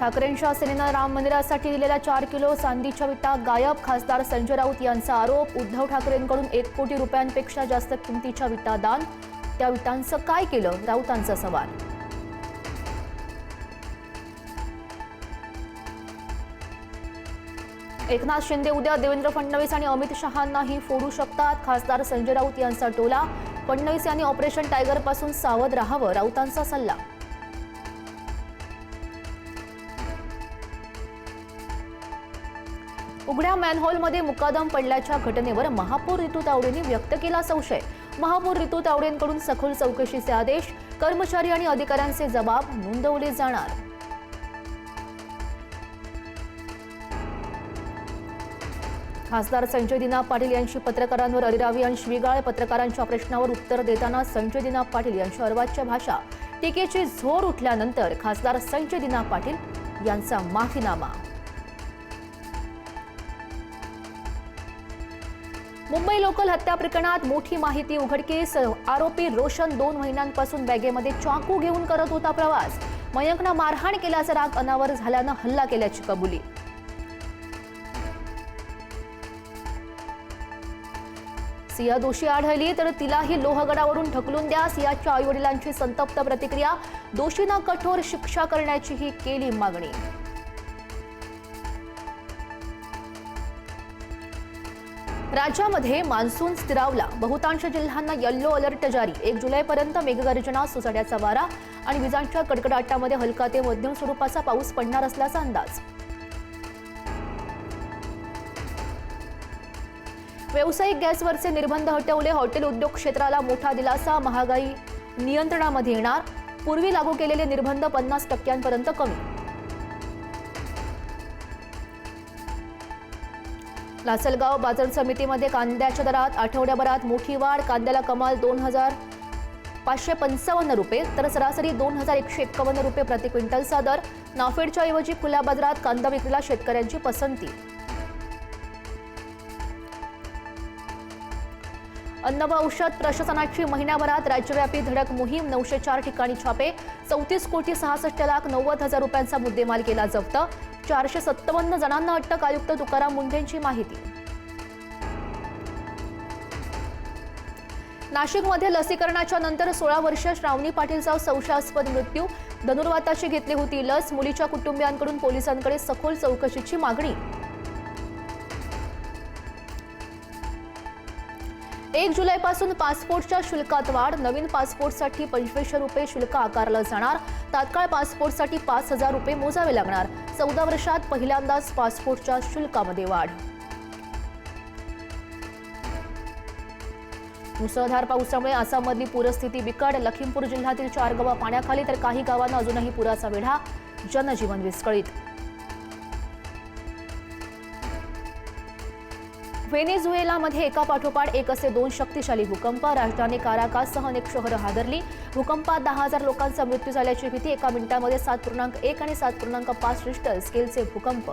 ठाकरेंच्या सेनेनं राम मंदिरासाठी दिलेल्या 4 किलो चांदीच्या विटा गायब. खासदार संजय राऊत यांचा आरोप. उद्धव ठाकरेंकडून 1 कोटी रुपयांपेक्षा जास्त किमतीच्या विटा दान. त्या विटांचं काय केलं? राऊतांचा सवाल. एकनाथ शिंदे उद्या देवेंद्र फडणवीस आणि अमित शहांनाही फोडू शकतात. खासदार संजय राऊत यांचा टोला. फडणवीस यांनी ऑपरेशन टायगर पासून सावध राहावं, राऊतांचा सल्ला. उघड्या मॅनहोलमध्ये मुकादम पडल्याच्या घटनेवर महापौर रितू तावडेंनी व्यक्त केला संशय. महापौर रितू तावडेंकडून सखोल चौकशीचे आदेश. कर्मचारी आणि अधिकाऱ्यांचे जबाब नोंदवले जाणार. खासदार संजय दिना पाटील यांची पत्रकारांवर अरेरावी आणि शिवीगाळ. पत्रकारांच्या प्रश्नावर उत्तर देताना संजय दिना पाटील यांची अर्वाच्य भाषा. टीकेची झोड उठल्यानंतर खासदार संजय दिना पाटील यांचा माफीनामा. मुंबई लोकल हत्या प्रकरणात मोठी माहिती उघडकीस. आरोपी रोशन 2 महिन्यांपासून बॅगेमध्ये चाकू घेऊन करत होता प्रवास. मयंकनं मारहाण केल्याचा राग अनावर झाल्यानं हल्ला केल्याची कबुली. सिया दोषी आढळली तर तिलाही लोहगडावरून ढकलून द्या. सियाच्या आईवडिलांची संतप्त प्रतिक्रिया. दोषींना कठोर शिक्षा करण्याचीही केली मागणी. राज्यामध्ये मान्सून स्थिरावला. बहुतांश जिल्ह्यांना येलो अलर्ट जारी. 1 जुलैपर्यंत मेघगर्जना, सोसाट्याचा वारा आणि विजांच्या कडकडाटामध्ये हलका ते मध्यम स्वरूपाचा पाऊस पडणार असल्याचा अंदाज. व्यावसायिक गॅसवरचे निर्बंध हटवले. हॉटेल उद्योग क्षेत्राला मोठा दिलासा. महागाई नियंत्रणामध्ये येणार. पूर्वी लागू केलेले निर्बंध 50% कमी. लासलगाव बाजार समितीमध्ये कांद्याच्या दरात आठवड्याभरात मोठी वाढ. कांद्याला कमाल 2,555 रुपये तर सरासरी 2,151 रुपये प्रति क्विंटलचा दर. नाफेडच्या ऐवजी खुल्या बाजारात कांदा विक्रीला शेतकऱ्यांची पसंती. अन्न व औषध प्रशासनाची महिन्याभरात राज्यव्यापी धडक मोहीम. 904 ठिकाणी छापे. 34,66,90,000 रुपयांचा मुद्देमाल केला जप्त. 457 जणांना अटक. आयुक्त तुकाराम मुंढेंची माहिती. नाशिकमध्ये लसीकरणाच्या नंतर 16 वर्षीय श्रावणी पाटीलचा संशयास्पद मृत्यू. धनुर्वाताची घेतली होती लस. मुलीच्या कुटुंबियांकडून पोलिसांकडे सखोल चौकशीची मागणी. 1 जुलैपासून पासपोर्टच्या शुल्कात वाढ. नवीन पासपोर्टसाठी 2500 रुपये शुल्क आकारलं जाणार. तात्काळ पासपोर्टसाठी 5,000 रुपये मोजावे लागणार. 14 वर्षात पहिल्यांदाच पासपोर्टच्या शुल्कामध्ये वाढ. मुसळधार पावसामुळे आसाममधली पूरस्थिती बिकट. लखीमपूर जिल्ह्यातील 4 गावं पाण्याखाली तर काही गावांना अजूनही पुराचा वेढा. जनजीवन विस्कळीत. व्हेनेझुएलामध्ये एकापाठोपाठ एक असे 2 शक्तिशाली भूकंप. राजधानी काराकाससह अनेक शहरं हादरली. भूकंपात 10,000 लोकांचा मृत्यू झाल्याची भीती. एका मिनिटामध्ये 7.1 आणि 7.5 रिश्टर स्केलचे भूकंप.